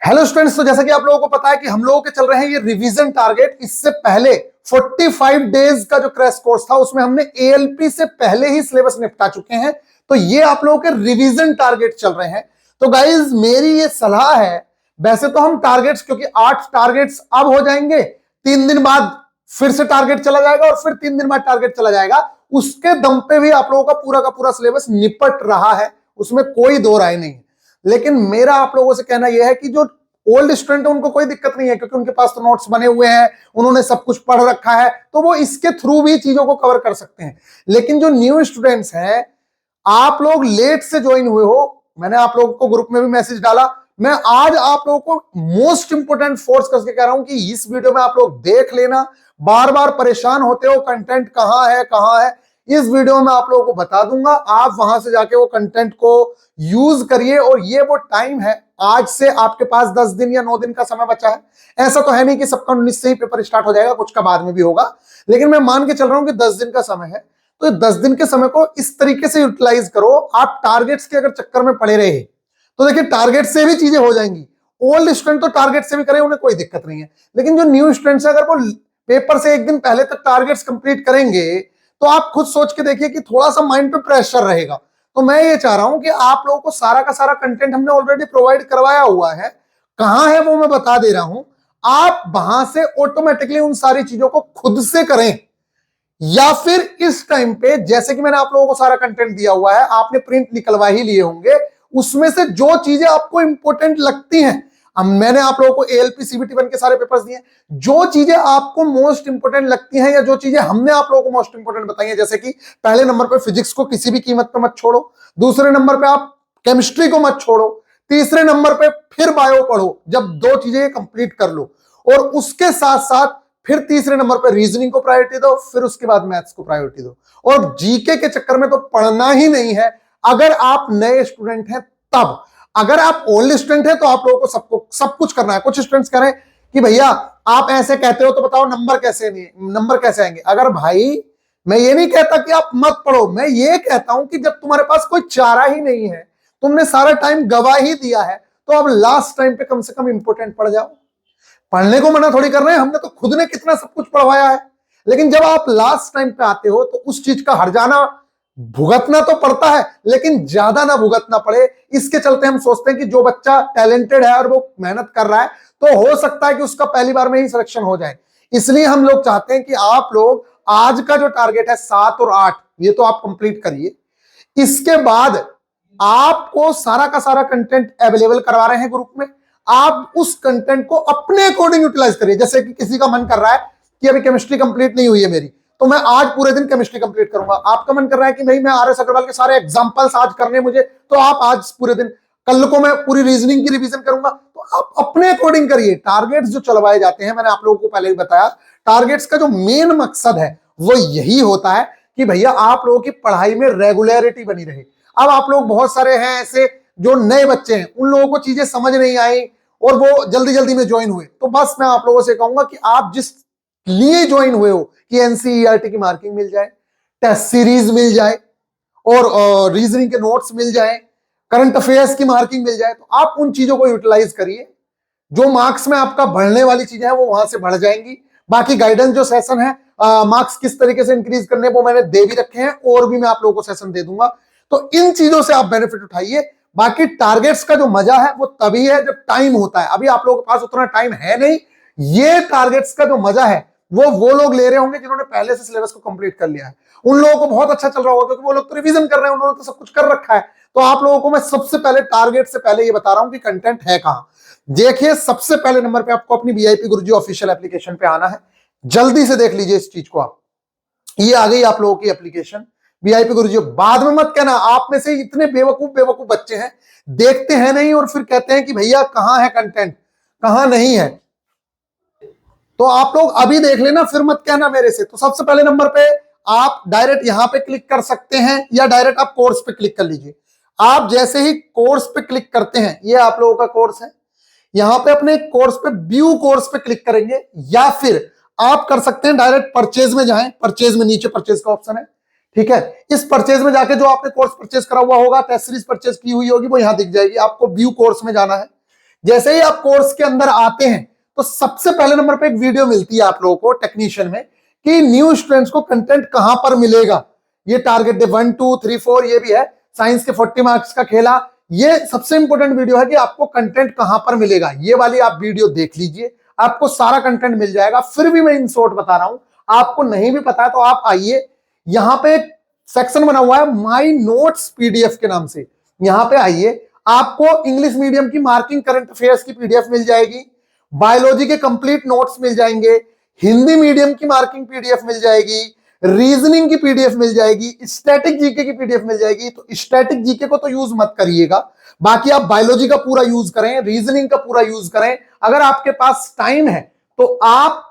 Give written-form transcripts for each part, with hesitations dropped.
Hello students, तो जैसा कि आप लोगों को पता है कि हम लोगों के चल रहे हैं ये रिवीजन टारगेट। इससे पहले 45 डेज का जो क्रैश कोर्स था उसमें हमने एएलपी से पहले ही सिलेबस निपटा चुके हैं। तो ये आप लोगों के रिवीजन टारगेट चल रहे हैं। तो गाइज मेरी ये सलाह है, वैसे तो हम टारगेट्स, क्योंकि 8 टारगेट्स अब हो जाएंगे, 3 दिन बाद फिर से टारगेट चला जाएगा और फिर 3 दिन बाद टारगेट चला जाएगा। उसके दम पे भी आप लोगों का पूरा सिलेबस निपट रहा है, उसमें कोई दो राय नहीं है। लेकिन मेरा आप लोगों से कहना यह है कि जो ओल्ड स्टूडेंट है उनको कोई दिक्कत नहीं है, क्योंकि उनके पास तो नोट्स बने हुए हैं, उन्होंने सब कुछ पढ़ रखा है, तो वो इसके थ्रू भी चीजों को कवर कर सकते हैं। लेकिन जो न्यू स्टूडेंट्स हैं, आप लोग लेट से ज्वाइन हुए हो, मैंने आप लोगों को ग्रुप में भी मैसेज डाला, मैं आज आप लोगों को मोस्ट इंपोर्टेंट फोर्स करके कह रहा हूं कि इस वीडियो में आप लोग देख लेना। बार बार परेशान होते हो कंटेंट कहां है कहां है, इस वीडियो में आप लोगों को बता दूंगा, आप वहां से जाके वो कंटेंट को यूज करिए। और ये वो टाइम है, आज से आपके पास 10 दिन या 9 दिन का समय बचा है। ऐसा तो है नहीं कि सबका 19 से ही पेपर स्टार्ट हो जाएगा, कुछ का बाद में भी होगा, लेकिन मैं मान के चल रहा हूं कि 10 दिन का समय है। तो 10 दिन के समय को इस तरीके से यूटिलाइज करो। आप टारगेट्स के अगर चक्कर में पड़े रहे तो देखिए टारगेट से भी चीजें हो जाएंगी। ओल्ड स्टूडेंट तो टारगेट से भी करें, उन्हें कोई दिक्कत नहीं है, लेकिन जो न्यू स्टूडेंट्स है, अगर वो पेपर से एक दिन पहले तक टारगेट्स कंप्लीट करेंगे तो आप खुद सोच के देखिए कि थोड़ा सा माइंड पे प्रेशर रहेगा। तो मैं ये चाह रहा हूं कि आप लोगों को सारा का सारा कंटेंट हमने ऑलरेडी प्रोवाइड करवाया हुआ है, कहां है वो मैं बता दे रहा हूं। आप वहां से ऑटोमेटिकली उन सारी चीजों को खुद से करें, या फिर इस टाइम पे जैसे कि मैंने आप लोगों को सारा कंटेंट दिया हुआ है, आपने प्रिंट निकलवा ही लिए होंगे, उसमें से जो चीजें आपको इंपॉर्टेंट लगती हैं, मैंने आप लोगों को एएलपी सीबीटी 1 के सारे पेपर्स दिए, जो चीजें आपको मोस्ट इंपोर्टेंट लगती हैं या जो चीजें हमने आप लोगों को मोस्ट इंपोर्टेंट बताई हैं, जैसे कि पहले नंबर पे फिजिक्स को किसी भी कीमत पे मत छोड़ो, दूसरे नंबर पे आप केमिस्ट्री को मत छोड़ो, तीसरे नंबर पे फिर बायो पढ़ो, जब 2 चीजें कंप्लीट कर लो, और उसके साथ साथ फिर तीसरे नंबर पे रीजनिंग को प्रायोरिटी दो, फिर उसके बाद मैथ्स को प्रायोरिटी दो। और जीके के चक्कर में तो पढ़ना ही नहीं है अगर आप नए स्टूडेंट हैं तब। अगर आप ओल्ड स्टूडेंट हैं तो आप लोगों को सब कुछ करना है। कुछ स्टूडेंट्स कह रहे हैं कि भैया आप ऐसे कहते हो तो बताओ नंबर कैसे आएंगे। अगर भाई, मैं ये नहीं कहता कि आप मत पढ़ो, मैं ये कहता हूं कि जब तुम्हारे पास कोई चारा ही नहीं है, तुमने सारा टाइम गवा ही दिया है, तो अब लास्ट टाइम पे कम से कम इंपोर्टेंट पढ़ जाओ। पढ़ने को मना थोड़ी कर रहे हैं, हमने तो खुद ने कितना सब कुछ पढ़वाया है, लेकिन जब आप लास्ट टाइम पे आते हो तो उस चीज का हर्जाना भुगतना तो पड़ता है, लेकिन ज्यादा ना भुगतना पड़े। इसके चलते हम सोचते हैं कि जो बच्चा टैलेंटेड है और वो मेहनत कर रहा है, तो हो सकता है कि उसका पहली बार में ही सिलेक्शन हो जाए। इसलिए हम लोग चाहते हैं कि आप लोग आज का जो टारगेट है 7 और 8, ये तो आप कंप्लीट करिए। इसके बाद आपको सारा का सारा कंटेंट अवेलेबल करवा रहे हैं ग्रुप में, आप उस कंटेंट को अपने अकॉर्डिंग यूटिलाइज करिए। जैसे कि किसी का मन कर रहा है कि अभी केमिस्ट्री कंप्लीट नहीं हुई है मेरी, तो मैं आज पूरे दिन केमिस्ट्री कंप्लीट करूंगा। आपका मन कर रहा है कि भाई मैं आर.एस. अग्रवाल के सारे एग्जांपल्स आज करने मुझे, तो आप आज पूरे दिन, कल को मैं पूरी रीजनिंग की रिवीजन करूंगा। तो आप अपने अकॉर्डिंग करिए। टारगेट्स जो चलवाए जाते हैं, मैंने आप लोगों को पहले भी बताया, टारगेट्स का जो मेन मकसद है वो यही होता है कि भैया आप लोगों की पढ़ाई में रेगुलरिटी बनी रहे। अब आप लोग बहुत सारे हैं ऐसे जो नए बच्चे हैं, उन लोगों को चीजें समझ नहीं आई और वो जल्दी जल्दी में ज्वाइन हुए, तो बस मैं आप लोगों से कहूंगा कि आप जिस लिए ज्वाइन हुए हो कि एनसीईआरटी की मार्किंग मिल जाए, टेस्ट सीरीज मिल जाए, और रीजनिंग के नोट्स मिल जाए, करंट अफेयर्स की मार्किंग मिल जाए, तो आप उन चीजों को यूटिलाइज करिए। जो मार्क्स में आपका बढ़ने वाली चीजें हैं वो वहां से बढ़ जाएंगी। बाकी गाइडेंस जो सेशन है, मार्क्स किस तरीके से इंक्रीज करने, वो मैंने दे भी रखे हैं, और भी मैं आप लोगों को सेशन दे दूंगा। तो इन चीजों से आप बेनिफिट उठाइए। बाकी टारगेट्स का जो मजा है वो तभी है जब टाइम होता है। अभी आप लोगों के पास उतना टाइम है नहीं। ये टारगेट्स का जो मजा है वो लोग ले रहे होंगे जिन्होंने पहले से सिलेबस को कंप्लीट कर लिया है। उन लोगों को बहुत अच्छा चल रहा होगा, क्योंकि वो लोग तो रिवीजन कर रहे हैं, उन्होंने तो सब कुछ कर रखा है। तो आप लोगों को मैं सबसे पहले टारगेट से पहले ये बता रहा हूं कि कंटेंट है कहां। देखिए, सबसे पहले नंबर पे आपको अपनी वीआईपी गुरुजी ऑफिशियल एप्लीकेशन पे आना है। जल्दी से देख लीजिए इस चीज को। आप, ये आ गई आप लोगों की एप्लीकेशन वीआईपी गुरुजी। बाद में मत कहना, आप में से इतने बेवकूफ बच्चे हैं, देखते हैं नहीं और फिर कहते हैं कि भैया कहां है कंटेंट, कहां नहीं है। तो आप लोग अभी देख लेना, फिर मत कहना मेरे से। तो सबसे पहले नंबर पे आप डायरेक्ट यहां पे क्लिक कर सकते हैं, या डायरेक्ट आप कोर्स पे क्लिक कर लीजिए। आप जैसे ही कोर्स पे क्लिक करते हैं, ये आप लोगों का कोर्स है, यहां पे अपने कोर्स पे व्यू कोर्स पे क्लिक करेंगे, या फिर आप कर सकते हैं डायरेक्ट परचेज में जाएं। परचेज में नीचे परचेज का ऑप्शन है, ठीक है। इस परचेज में जाके जो आपने कोर्स परचेज करा हुआ होगा, टेस्ट सीरीज परचेज की हुई होगी, वो यहां दिख जाएगी। आपको व्यू कोर्स में जाना है। जैसे ही आप कोर्स के अंदर आते हैं तो सबसे पहले नंबर पे एक वीडियो मिलती है आप लोगों को टेक्नीशियन में कि न्यू स्टूडेंट्स को कंटेंट कहां पर मिलेगा। ये टारगेट डे 1 2 3 4 ये भी है, साइंस के 40 मार्क्स का खेला। ये सबसे इंपॉर्टेंट वीडियो है कि आपको कंटेंट कहां पर मिलेगा। ये वाली आप वीडियो देख लीजिए, आपको सारा कंटेंट मिल जाएगा। फिर भी मैं इन शॉर्ट बता रहा हूं, आपको नहीं भी पता है तो आप आइए, यहां पे एक सेक्शन बना हुआ है माई नोट्स पीडीएफ के नाम से, यहां पे आइए। आपको इंग्लिश मीडियम की मार्किंग करंट अफेयर्स की पीडीएफ मिल जाएगी, बायोलॉजी के कंप्लीट नोट्स मिल जाएंगे, हिंदी मीडियम की मार्किंग पीडीएफ मिल जाएगी, रीजनिंग की पीडीएफ मिल जाएगी, स्टैटिक जीके की पीडीएफ मिल जाएगी। तो स्टैटिक जीके को तो यूज मत करिएगा, बाकी आप बायोलॉजी का पूरा यूज करें, रीजनिंग का पूरा यूज करें। अगर आपके पास टाइम है तो आप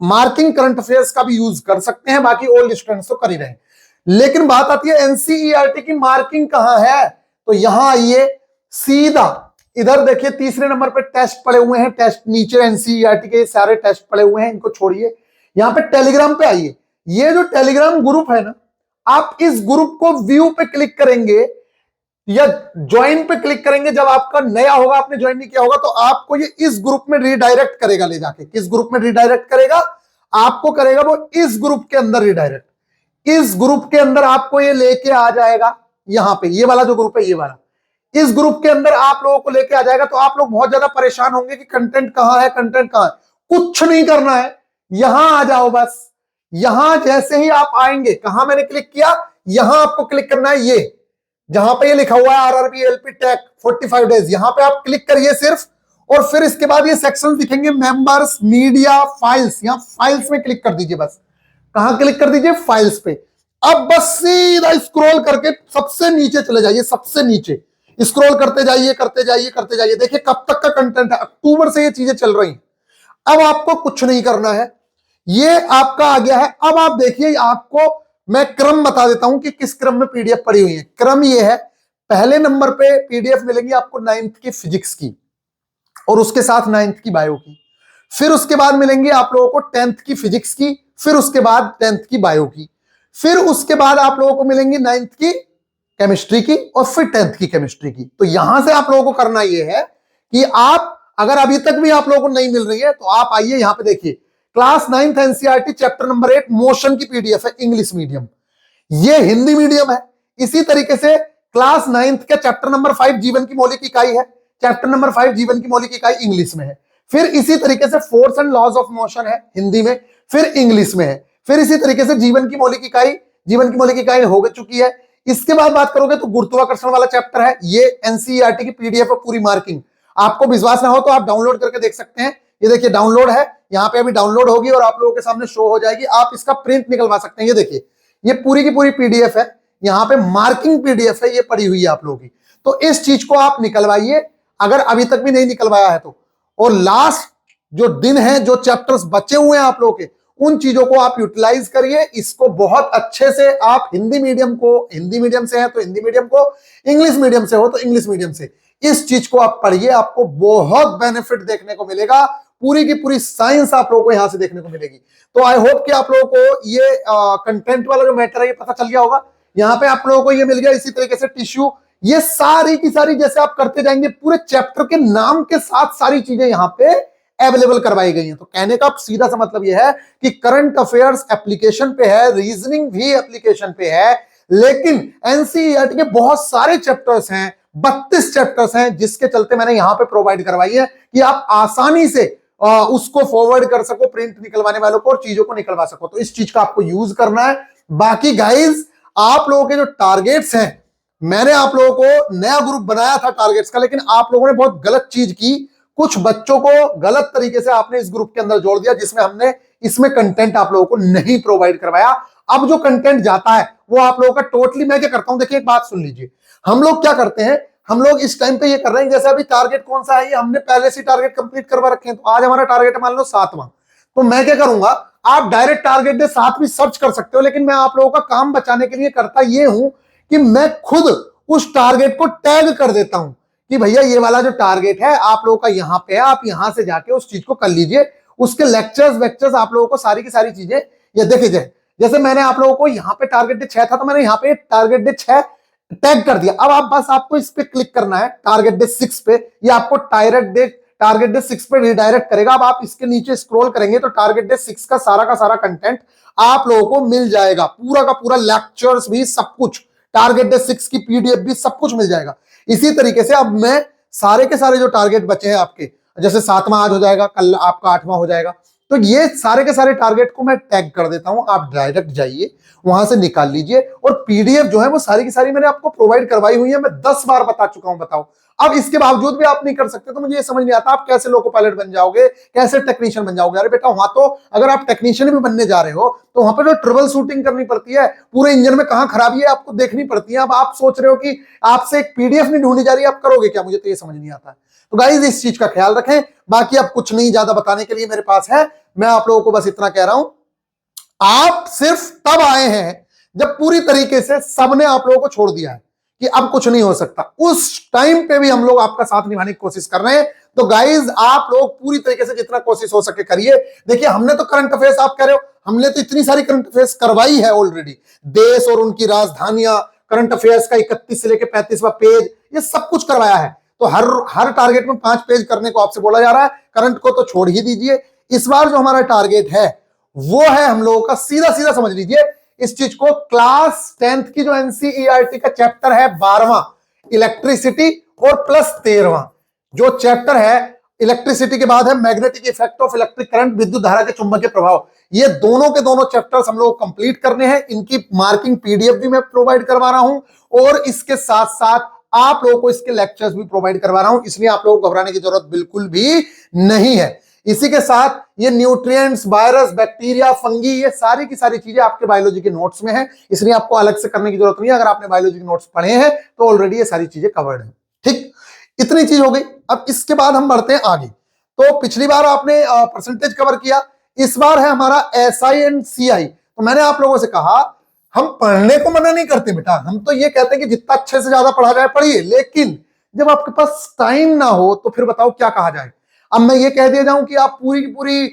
मार्किंग करंट अफेयर्स का भी यूज कर सकते हैं, बाकी ओल्ड स्टूडेंट्स तो कर ही रहे हैं। लेकिन बात आती है एनसीईआरटी की मार्किंग कहां है, तो यहां आइए सीधा इधर देखिए, तीसरे नंबर पे टेस्ट पड़े हुए हैं। टेस्ट नीचे एनसीईआरटी के सारे टेस्ट पड़े हुए हैं, इनको छोड़िए। यहां पे टेलीग्राम पे आइए, ये जो टेलीग्राम ग्रुप है ना, आप इस ग्रुप को व्यू पे क्लिक करेंगे या ज्वाइन पे क्लिक करेंगे। जब आपका नया होगा, आपने ज्वाइन नहीं किया होगा, तो आपको ये इस ग्रुप में रिडायरेक्ट करेगा ले जाके। किस ग्रुप में रिडायरेक्ट करेगा? आपको करेगा वो इस ग्रुप के अंदर रिडायरेक्ट। इस ग्रुप के अंदर आपको ये लेके आ जाएगा, यहां पे ये वाला जो ग्रुप है, ये वाला, इस ग्रुप के अंदर आप लोगों को लेके आ जाएगा। तो आप लोग बहुत ज्यादा परेशान होंगे कि कंटेंट कहां है, कंटेंट कहां है। कुछ नहीं करना है, यहां आ जाओ बस। यहां जैसे ही आप आएंगे, कहां मैंने क्लिक किया, यहां आपको क्लिक करना है, ये जहां पे ये लिखा हुआ है आरआरबी एलपी टेक 45 डेज, यहां पे आप क्लिक करिए सिर्फ। और फिर इसके बाद ये सेक्शन दिखेंगे, मेंबर्स, मीडिया, फाइल्स। यहां फाइल्स में क्लिक कर दीजिए बस। कहां क्लिक कर दीजिए? फाइल्स पे। अब बस सीधा स्क्रॉल करके सबसे नीचे चले जाइए, सबसे नीचे स्क्रॉल करते जाइए, करते जाइए, करते जाइए। देखिए कब तक का कंटेंट है, अक्टूबर से ये चीजें चल रही हैं। अब आपको कुछ नहीं करना है, ये आपका आ गया है। अब आप देखिए, आपको मैं क्रम बता देता हूं कि किस क्रम में पीडीएफ पड़ी हुई है। क्रम ये है, पहले नंबर पे पीडीएफ मिलेगी आपको 9th की फिजिक्स की, और उसके साथ 9th की बायो की। फिर उसके बाद मिलेंगे आप लोगों को 10th की फिजिक्स की, फिर उसके बाद 10th की बायो की, फिर उसके बाद आप लोगों को मिलेंगी 9th की केमिस्ट्री की, और फिर 10th की केमिस्ट्री की। तो यहां से आप लोगों को करना यह है कि आप अगर अभी तक भी आप लोगों को नहीं मिल रही है, तो आप आइए यहां पे देखिए, class 9th NCERT chapter number 8 motion की पीडीएफ है, इंग्लिश मीडियम, ये हिंदी मीडियम है। इसी तरीके से क्लास 9th का चैप्टर नंबर 5 जीवन की मौलिक इकाई है, चैप्टर नंबर 5 जीवन की मौलिक इकाई इंग्लिश में है। फिर इसी तरीके से force and laws of motion है हिंदी में, फिर इंग्लिश में है। फिर इसी तरीके से जीवन की मौलिक इकाई हो चुकी है। इसके बाद बात करोगे तो गुरुत्वाकर्षण वाला चैप्टर है, ये एनसीईआरटी की पीडीएफ है, पूरी मार्किंग। आपको विश्वास ना हो तो आप डाउनलोड करके देख सकते हैं। ये देखिए डाउनलोड है, यहाँ पे अभी डाउनलोड होगी और आप लोगों के सामने शो हो जाएगी। आप इसका प्रिंट निकलवा सकते हैं। ये देखिए, ये पूरी की पूरी पीडीएफ है, यहाँ पे मार्किंग पीडीएफ है, ये पड़ी हुई है आप लोगों की। तो इस चीज को आप निकलवाइए अगर अभी तक भी नहीं निकलवाया है तो। और लास्ट जो दिन है, जो चैप्टर्स बचे हुए हैं आप लोगों के, उन चीजों को आप यूटिलाइज करिए। इसको बहुत अच्छे से आप हिंदी मीडियम से है तो हिंदी मीडियम को, इंग्लिश मीडियम से हो तो इंग्लिश मीडियम से, इस चीज को आप पढ़िए। आपको बहुत बेनिफिट देखने को मिलेगा, पूरी की पूरी साइंस आप लोगों को यहां से देखने को मिलेगी। तो आई होप कि आप लोगों को ये कंटेंट वाला जो मैटर है ये पता चल गया होगा। यहाँ पे आप लोगों को ये मिल गया। इसी तरीके से टिश्यू, ये सारी की सारी जैसे आप करते जाएंगे, पूरे चैप्टर के नाम के साथ सारी चीजें यहाँ पे अवेलेबल करवाई गई हैं। तो कहने का सीधा सा मतलब यह है कि करंट अफेयर्स एप्लीकेशन पे है, रीजनिंग भी एप्लीकेशन पे है, लेकिन एनसीईआरटी के बहुत सारे चैप्टर्स हैं, 32 चैप्टर्स हैं, जिसके चलते मैंने यहां पे प्रोवाइड करवाई है कि आप आसानी से उसको फॉरवर्ड कर सको, प्रिंट निकलवाने वालों को, और चीजों को निकलवा सको। तो इस चीज का आपको यूज करना है। बाकी गाइज, आप लोगों के जो टारगेट्स हैं, मैंने आप लोगों को नया ग्रुप बनाया था टारगेट्स का, लेकिन आप लोगों ने बहुत गलत चीज की। कुछ बच्चों को गलत तरीके से आपने इस ग्रुप के अंदर जोड़ दिया, जिसमें हमने इसमें कंटेंट आप लोगों को नहीं प्रोवाइड करवाया। अब जो कंटेंट जाता है वो आप लोगों का टोटली, मैं क्या करता हूं, देखिए एक बात सुन लीजिए। हम लोग क्या करते हैं, हम लोग इस टाइम पे ये कर रहे हैं, जैसे अभी टारगेट कौन सा है, ये हमने पहले से टारगेट कंप्लीट करवा रखे हैं। तो आज हमारा टारगेट मान लो 7वां, तो मैं क्या करूंगा, आप डायरेक्ट टारगेट डे 7 भी सर्च कर सकते हो, लेकिन मैं आप लोगों का काम बचाने के लिए करता ये हूं कि मैं खुद उस टारगेट को टैग कर देता हूं कि भैया ये वाला जो टारगेट है आप लोगों का यहाँ पे है, आप यहां से जाके उस चीज को कर लीजिए। उसके लेक्चर्स आप लोगों को सारी की सारी चीजें ये देखिए। जैसे मैंने आप लोगों को यहाँ पे टारगेट डे 6 था, तो मैंने यहाँ पे टारगेट डे 6 टैग कर दिया। अब आप बस आपको इस पे क्लिक करना है टारगेट डे 6 पे, ये आपको टारगेट डे 6 पे रिडायरेक्ट करेगा। अब आप इसके नीचे स्क्रॉल करेंगे तो टारगेट डे 6 का सारा कंटेंट आप लोगों को मिल जाएगा, पूरा का पूरा, लेक्चर्स भी, सब कुछ, टारगेट डे 6 की पीडीएफ भी, सब कुछ मिल जाएगा। इसी तरीके से अब मैं सारे के सारे जो टारगेट बचे हैं आपके, जैसे 7वां आज हो जाएगा, कल आपका 8वां हो जाएगा, तो ये सारे के सारे टारगेट को मैं टैग कर देता हूं। आप डायरेक्ट जाइए वहां से निकाल लीजिए, और पीडीएफ जो है वो सारी की सारी मैंने आपको प्रोवाइड करवाई हुई है, मैं 10 बार बता चुका हूं। बताओ, अब इसके बावजूद भी आप नहीं कर सकते तो मुझे ये समझ नहीं आता आप कैसे लोको पायलट बन जाओगे, कैसे टेक्नीशियन बन जाओगे। अरे बेटा, वहां तो अगर आप टेक्नीशियन भी बनने जा रहे हो तो वहां पर जो ट्रबल शूटिंग करनी पड़ती है, पूरे इंजन में कहां खराबी है आपको देखनी पड़ती है। अब आप सोच रहे हो कि आपसे एक पीडीएफ नहीं ढूंढी जा रही है, आप करोगे क्या? मुझे तो ये समझ नहीं आता है। तो गाइस, इस चीज का ख्याल रखें। बाकी अब कुछ नहीं ज्यादा बताने के लिए मेरे पास है, मैं आप लोगों को बस इतना कह रहा हूं, आप सिर्फ तब आए हैं जब पूरी तरीके से सबने आप लोगों को छोड़ दिया है कि अब कुछ नहीं हो सकता। उस टाइम पे भी हम लोग आपका साथ निभाने की कोशिश कर रहे हैं। तो गाइज, आप लोग पूरी तरीके से जितना कोशिश हो सके करिए। देखिए, हमने तो करंट अफेयर्स, आप कह रहे हो हमने तो इतनी सारी करंट अफेयर्स करवाई है ऑलरेडी, देश और उनकी राजधानियां, करंट अफेयर्स का 31 से लेकर 35वां पेज, ये सब कुछ करवाया है। तो हर टारगेट में 5 पेज करने को आपसे बोला जा रहा है, करंट को तो छोड़ ही दीजिए। इस बार जो हमारा टारगेट है वो है हम लोगों का, सीधा सीधा समझ लीजिए इस चीज को, क्लास 10th की जो एनसीईआरटी का चैप्टर है 12वां इलेक्ट्रिसिटी, और प्लस 13वां जो चैप्टर है इलेक्ट्रिसिटी के बाद है magnetic effect of electric current, विद्युत धारा के चुंबकीय प्रभाव। ये दोनों के दोनों चैप्टर्स हम लोग कंप्लीट करने हैं। इनकी मार्किंग पीडीएफ भी मैं प्रोवाइड करवा रहा हूं, और इसके साथ साथ आप लोगों को इसके लेक्चर्स भी प्रोवाइड करवा रहा हूं, इसलिए आप लोगों को घबराने की जरूरत बिल्कुल भी नहीं है। इसी के साथ ये न्यूट्रिएंट्स, वायरस, बैक्टीरिया, फंगी, ये सारी की सारी चीजें आपके बायोलॉजी के नोट्स में है, इसलिए आपको अलग से करने की जरूरत नहीं है। अगर आपने बायोलॉजी के नोट्स पढ़े हैं तो ऑलरेडी ये सारी चीजें कवर्ड है। ठीक, इतनी चीज हो गई। अब इसके बाद हम बढ़ते हैं आगे। तो पिछली बार आपने परसेंटेज कवर किया, इस बार है हमारा एसआई एंड सीआई। तो मैंने आप लोगों से कहा, हम पढ़ने को मना नहीं करते बेटा, हम तो ये कहते हैं कि जितना अच्छे से ज्यादा पढ़ा जाए पढ़िए, लेकिन जब आपके पास टाइम ना हो तो फिर बताओ क्या कहा जाए। अब मैं ये कह दिया जाऊं कि आप पूरी की पूरी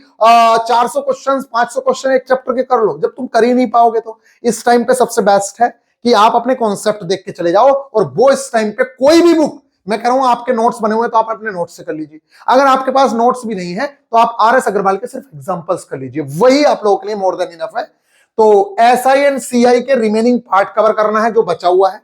400 क्वेश्चन, 500 क्वेश्चन एक चैप्टर के कर लो, जब तुम कर ही नहीं पाओगे तो इस टाइम पे सबसे बेस्ट है कि आप अपने कॉन्सेप्ट देख के चले जाओ, और वो इस टाइम पे कोई भी बुक, मैं कह रहा हूं आपके नोट्स बने हुए तो आप अपने नोट्स से कर लीजिए। अगर आपके पास नोट्स भी नहीं है तो आप आरएस अग्रवाल के सिर्फ एग्जांपल्स कर लीजिए, वही आप लोगों के लिए मोर देन इनफ है। तो एसआई एंड सीआई के रिमेनिंग पार्ट कवर करना है जो बचा हुआ है,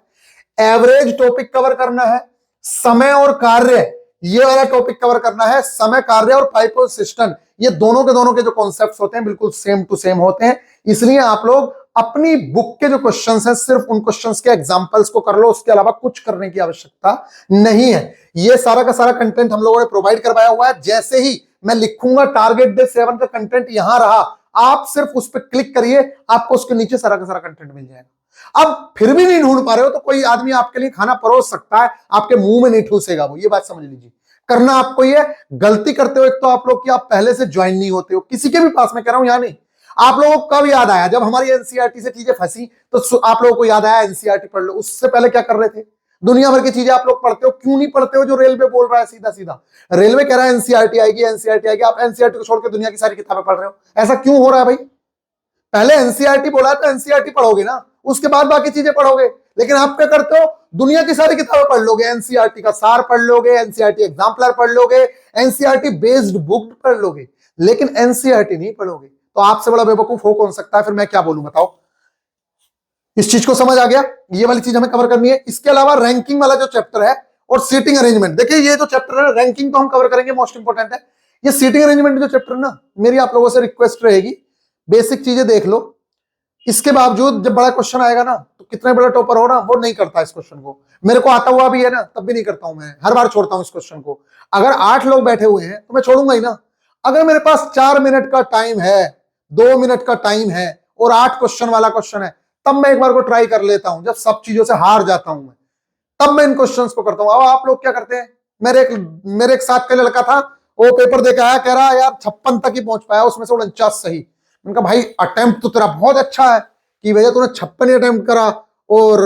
एवरेज टॉपिक कवर करना है, समय और कार्य, ये वाला टॉपिक कवर करना है। समय, कार्य और पाइप और सिस्टम, ये दोनों के जो कॉन्सेप्ट्स होते हैं बिल्कुल सेम टू सेम होते हैं, इसलिए आप लोग अपनी बुक के जो क्वेश्चंस हैं सिर्फ उन क्वेश्चंस के एग्जांपल्स को कर लो, उसके अलावा कुछ करने की आवश्यकता नहीं है। ये सारा का सारा कंटेंट हम लोगों ने प्रोवाइड करवाया हुआ है। जैसे ही मैं लिखूंगा टारगेट डे 7 का कंटेंट यहां रहा, आप सिर्फ उस पर क्लिक करिए, आपको उसके नीचे सारा का सारा कंटेंट मिल जाएगा। अब फिर भी नहीं ढूंढ पा रहे हो तो कोई आदमी आपके लिए खाना परोस सकता है, आपके मुंह में नहीं ठूसेगा वो, ये बात समझ लीजिए। करना आपको ये, गलती करते हो एक तो आप लोग कि आप पहले से ज्वाइन नहीं होते हो किसी के भी पास, मैं कह रहा हूं यहां नहीं। आप लोगों को कब याद आया? जब हमारी एनसीईआरटी से चीजें फंसी तो आप लोगों को याद आया एनसीईआरटी पढ़ लो। उससे पहले क्या कर रहे थे? दुनिया भर की चीजें आप लोग पढ़ते हो, क्यों नहीं पढ़ते हो जो रेलवे बोल रहा है सीधा सीधा? रेलवे कह रहा है एनसीईआरटी आएगी, एनसीईआरटी आएगी, आप एनसीईआरटी को छोड़ के दुनिया की सारी किताबें पढ़ रहे हो। ऐसा क्यों हो रहा है भाई? पहले एनसीईआरटी बोला तो एनसीईआरटी पढ़ोगे ना, उसके बाद बाकी चीजें पढ़ोगे। लेकिन आप क्या करते हो? दुनिया की सारी किताबें पढ़ लोगे, एनसीईआरटी का सार पढ़ लोगे, एनसीईआरटी एग्जाम्पलर पढ़ लोगे, एनसीईआरटी बेस्ड बुक पढ़ लोगे, लेकिन एनसीईआरटी नहीं पढ़ोगे। तो आपसे बड़ा बेवकूफ हो कौन सकता है? फिर मैं क्या बोलूं बताओ? इस चीज को समझ आ गया? ये वाली चीज हमें कवर करनी है। इसके अलावा रैंकिंग वाला जो चैप्टर है और सीटिंग अरेंजमेंट, देखिए ये जो चैप्टर है रैंकिंग तो हम कवर करेंगे, मोस्ट इंपोर्टेंट है। ये सीटिंग अरेंजमेंट जो चैप्टर है ना, मेरी आप लोगों से रिक्वेस्ट रहेगी, बेसिक चीजें देख लो। इसके बावजूद जब बड़ा क्वेश्चन आएगा ना तो कितने बड़ा टॉपर हो ना, वो नहीं करता इस क्वेश्चन को। मेरे को आता हुआ भी है ना, तब भी नहीं करता हूं, मैं हर बार छोड़ता हूं इस क्वेश्चन को। अगर 8 लोग बैठे हुए हैं तो मैं छोड़ूंगा ही ना। अगर मेरे पास 4 मिनट का टाइम है, 2 मिनट का टाइम है और 8 क्वेश्चन वाला क्वेश्चन है, तब मैं एक बार को ट्राई कर लेता हूं। जब सब चीजों से हार जाता हूं मैं, तब मैं इन क्वेश्चंस को करता हूं। अब आप लोग क्या करते हैं? मेरे एक साथ का लड़का था, वो पेपर देकर आया, कह रहा यार 56 तक ही पहुंच पाया, उसमें से 49 सही। उनका भाई अटेम्प्ट तो तेरा बहुत अच्छा है कि भैया तूने 56 अटेम्प्ट करा, और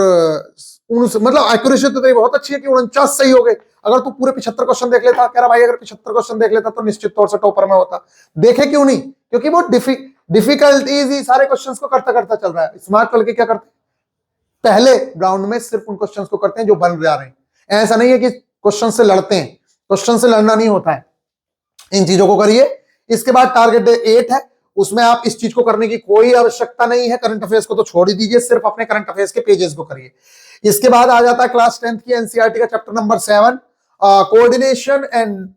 मतलब एक्यूरेसी तो तेरी बहुत अच्छी है कि 49 सही हो गए। अगर तू पूरे 75 क्वेश्चन देख लेता, कह रहा भाई अगर 75 क्वेश्चन देख लेता तो निश्चित तौर से टॉपर में होता। देखे क्यों नहीं? क्योंकि वो डिफिकल्ट इजी सारे क्वेश्चंस को करता करता चल रहा है। स्मार्ट लड़के क्या करते? पहले राउंड में सिर्फ उन क्वेश्चंस को करते हैं जो बन जा रहे हैं। ऐसा नहीं है कि क्वेश्चन से लड़ते हैं, क्वेश्चन से लड़ना नहीं होता है। इन चीजों को करिए। इसके बाद टारगेट डे 8 है, उसमें आप इस चीज को करने की कोई आवश्यकता नहीं है। करंट अफेयर्स को तो छोड़ ही दीजिए, सिर्फ अपने करंट अफेयर्स के पेजेस को करिए। इसके बाद आ जाता है क्लास 10th की एनसीईआरटी का चैप्टर नंबर 7, कोऑर्डिनेशन एंड।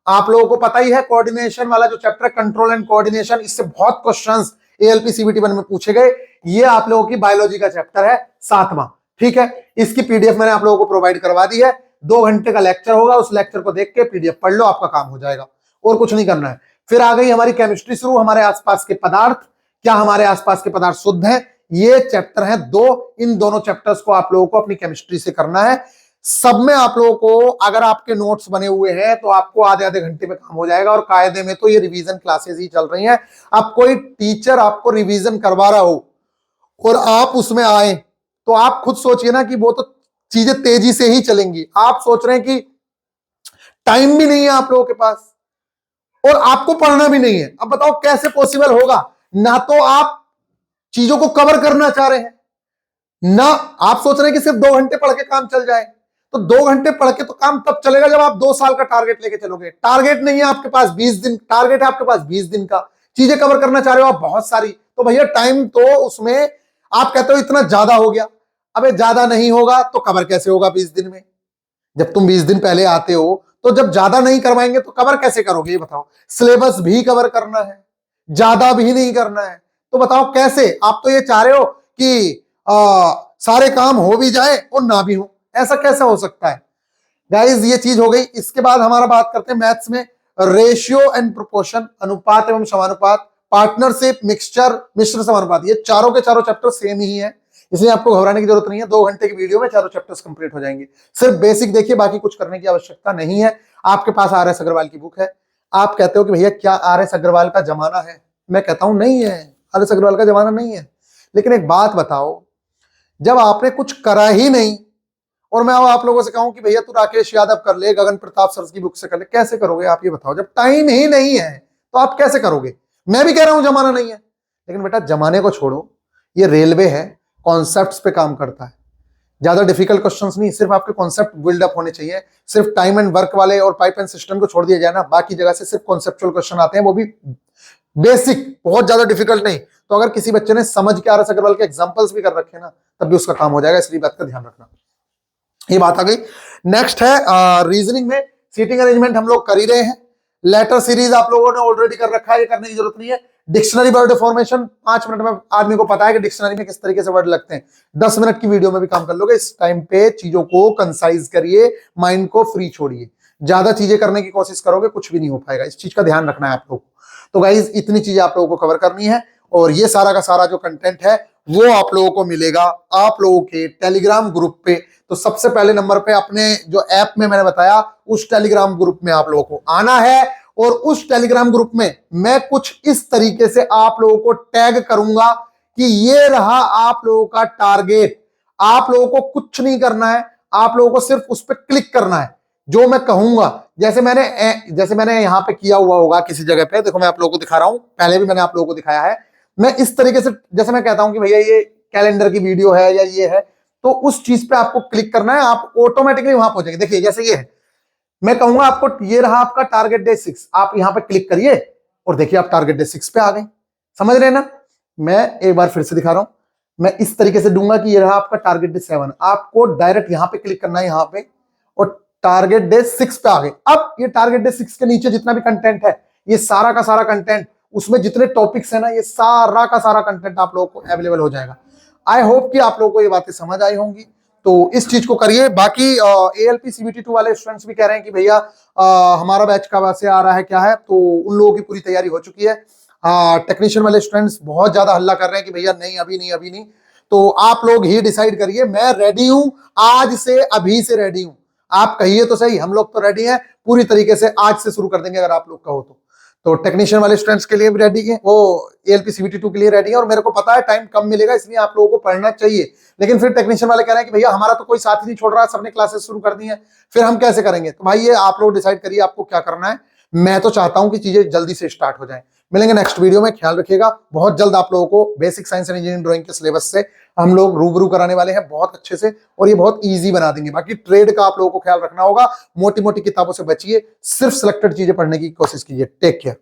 आप लोगों को पता ही है कोऑर्डिनेशन वाला जो चैप्टर है, कंट्रोल एंड कोऑर्डिनेशन, इससे बहुत क्वेश्चंस एएलपी सीबीटी 1 में पूछे गए। ये आप लोगों की बायोलॉजी का चैप्टर है 7वां, ठीक है। इसकी पीडीएफ मैंने आप लोगों को प्रोवाइड करवा दी है। 2 घंटे का लेक्चर होगा, उस लेक्चर को देख के पीडीएफ पढ़ लो, आपका काम हो जाएगा, और कुछ नहीं करना है। फिर आ गई हमारी केमिस्ट्री शुरू, हमारे आसपास के पदार्थ। क्या हमारे आसपास के पदार्थ शुद्ध हैं? ये चैप्टर है 2। इन दोनों चैप्टर्स को आप लोगों को अपनी केमिस्ट्री से करना है। सब में आप लोगों को, अगर आपके नोट्स बने हुए हैं तो आपको आधे आधे घंटे में काम हो जाएगा। और कायदे में तो ये रिवीजन क्लासेस ही चल रही हैं। अब कोई टीचर आपको रिवीजन करवा रहा हो और आप उसमें आए तो आप खुद सोचिए ना कि वो तो चीजें तेजी से ही चलेंगी। आप सोच रहे हैं कि टाइम भी नहीं है आप लोगों के पास और आपको पढ़ना भी नहीं है। अब बताओ कैसे पॉसिबल होगा? ना तो आप चीजों को कवर करना चाह रहे हैं, ना आप सोच रहे हैं कि सिर्फ 2 घंटे पढ़ के काम चल जाए। तो 2 घंटे पढ़ के तो काम तब चलेगा जब आप 2 साल का टारगेट लेके चलोगे। टारगेट नहीं है आपके पास 20 दिन, टारगेट है आपके पास 20 दिन का। चीजें कवर करना चाह रहे हो आप बहुत सारी, तो भैया टाइम तो उसमें आप कहते हो इतना ज्यादा हो गया। अबे ज्यादा नहीं होगा तो कवर कैसे होगा 20 दिन में? जब तुम 20 दिन पहले आते हो तो जब ज्यादा नहीं करवाएंगे तो कवर कैसे करोगे? ये बताओ। सिलेबस भी कवर करना है, ज्यादा भी नहीं करना है, तो बताओ कैसे? आप तो ये चाह रहे हो कि सारे काम हो भी जाए और ना भी हो, ऐसा कैसा हो सकता है गाइस? ये चीज हो गई। इसके बाद हमारा बात करते हैं मैथ्स में रेशियो एंड प्रोपोर्शन, अनुपात एवं समानुपात, पार्टनरशिप, मिक्सचर, मिश्र समानुपात। ये चारों के चारों चैप्टर सेम ही है, इसलिए आपको घबराने की जरूरत नहीं है। 2 घंटे की वीडियो में चारों चैप्टर्स कंप्लीट हो जाएंगे। सिर्फ बेसिक देखिए, बाकी कुछ करने की आवश्यकता नहीं है। आपके पास आर एस अग्रवाल की बुक है। आप कहते हो कि भैया क्या आर एस अग्रवाल का जमाना है? मैं कहता हूं नहीं है, आर एस अग्रवाल का जमाना नहीं है। लेकिन एक बात बताओ, जब आपने कुछ करा ही नहीं और मैं आप लोगों से कहूं कि भैया तू राकेश यादव कर ले, गगन प्रताप सर की बुक से कर ले, कैसे करोगे आप? ये बताओ। जब टाइम ही नहीं है तो आप कैसे करोगे? मैं भी कह रहा हूं जमाना नहीं है, लेकिन बेटा जमाने को छोड़ो, ये रेलवे है, कॉन्सेप्ट्स पे काम करता है। ज्यादा डिफिकल्ट क्वेश्चंस नहीं, सिर्फ आपके कॉन्सेप्ट बिल्डअप होने चाहिए। सिर्फ टाइम एंड वर्क वाले और पाइप एंड सिस्टम को छोड़ दिया जाए ना, बाकी जगह से सिर्फ कॉन्सेप्चुअल क्वेश्चन आते हैं, वो भी बेसिक, बहुत ज्यादा डिफिकल्ट नहीं। तो अगर किसी बच्चे ने समझ के आर एस अग्रवाल के एग्जांपल्स भी कर रखे ना, तब भी उसका काम हो जाएगा, इसलिए बात का ध्यान रखना। ये बात आ गई। नेक्स्ट है रीजनिंग में सीटिंग अरेंजमेंट हम लोग कर ही रहे हैं। लेटर सीरीज आप लोगों ने ऑलरेडी कर रखा है, ये करने की जरूरत नहीं है। डिक्शनरी वर्ड फॉर्मेशन 5 मिनट में आदमी को पता है कि डिक्शनरी में किस तरीके से वर्ड लगते हैं। 10 मिनट की वीडियो में भी काम कर लोगे। इस टाइम पे चीजों को कंसाइज करिए, माइंड को फ्री छोड़िए। ज्यादा चीजें करने की कोशिश करोगे कुछ भी नहीं हो पाएगा, इस चीज का ध्यान रखना है आप लोग को। तो गाइज इतनी चीजें आप लोगों को कवर करनी है, और ये सारा का सारा जो कंटेंट है वो आप लोगों को मिलेगा आप लोगों के टेलीग्राम ग्रुप पे। तो सबसे पहले नंबर पे अपने जो ऐप में मैंने बताया उस टेलीग्राम ग्रुप में आप लोगों को आना है, और उस टेलीग्राम ग्रुप में मैं कुछ इस तरीके से आप लोगों को टैग करूंगा कि ये रहा आप लोगों का टारगेट। आप लोगों को कुछ नहीं करना है, आप लोगों को सिर्फ उस पर क्लिक करना है जो मैं कहूंगा। जैसे मैंने यहां पे किया हुआ होगा किसी जगह पे, देखो मैं आप लोगों को दिखा रहा हूं, पहले भी मैंने आप लोगों को दिखाया है। मैं इस तरीके से, जैसे मैं कहता हूं कि भैया ये कैलेंडर की वीडियो है या ये है, तो उस चीज पे आपको क्लिक करना है, आप ऑटोमेटिकली वहां पहुंचेंगे। देखिए जैसे ये है, मैं कहूंगा आपको ये रहा आपका टारगेट डे 6, आप यहां पे क्लिक करिए और देखिए आप टारगेट डे 6 पे आ गए। समझ रहे हैं ना? मैं एक बार फिर से दिखा रहा हूं, मैं इस तरीके से दूंगा कि ये रहा आपका टारगेट डे 7, आपको डायरेक्ट यहां पे क्लिक करना है यहां पे, और टारगेट डे 6 पे आ गए। अब ये टारगेट डे 6 के नीचे जितना भी कंटेंट है, ये सारा का सारा कंटेंट, उसमें जितने टॉपिक्स है ना, ये सारा का सारा कंटेंट आप लोगों को अवेलेबल हो जाएगा। आई होप कि आप लोगों को ये बातें समझ आई होंगी, तो इस चीज को करिए। बाकी एएलपी सीबीटी 2 वाले स्टूडेंट्स भी कह रहे हैं कि भैया हमारा बैच कब से आ रहा है, क्या है, तो उन लोगों की पूरी तैयारी हो चुकी है। टेक्नीशियन वाले स्टूडेंट्स बहुत ज्यादा हल्ला कर रहे हैं कि भैया नहीं अभी नहीं अभी नहीं, तो आप लोग ही डिसाइड करिए। मैं रेडी हूं, आज से अभी से रेडी हूं। आप कहिए तो सही, हम लोग तो रेडी हैं पूरी तरीके से, आज से शुरू कर देंगे अगर आप लोग कहो तो टेक्नीशियन वाले स्टूडेंट्स के लिए भी रेडी है, वो एएलपी सीबीटी 2 के लिए रेडी है। और मेरे को पता है टाइम कम मिलेगा, इसलिए आप लोगों को पढ़ना चाहिए। लेकिन फिर टेक्नीशियन वाले कह रहे हैं कि भैया हमारा तो कोई साथ ही नहीं छोड़ रहा है, सबने क्लासेस शुरू कर दी है, फिर हम कैसे करेंगे? तो भाई ये आप लोग डिसाइड करिए आपको क्या करना है। मैं तो चाहता हूं कि चीजें जल्दी से स्टार्ट हो जाएं। मिलेंगे नेक्स्ट वीडियो में, ख्याल रखिएगा। बहुत जल्द आप लोगों को basic science and engineering drawing के सिलेबस से हम लोग रूबरू कराने वाले हैं बहुत अच्छे से, और ये बहुत इजी बना देंगे। बाकी ट्रेड का आप लोगों को ख्याल रखना होगा, मोटी मोटी किताबों से बचिए, सिर्फ सिलेक्टेड चीजें पढ़ने की कोशिश कीजिए। Take care.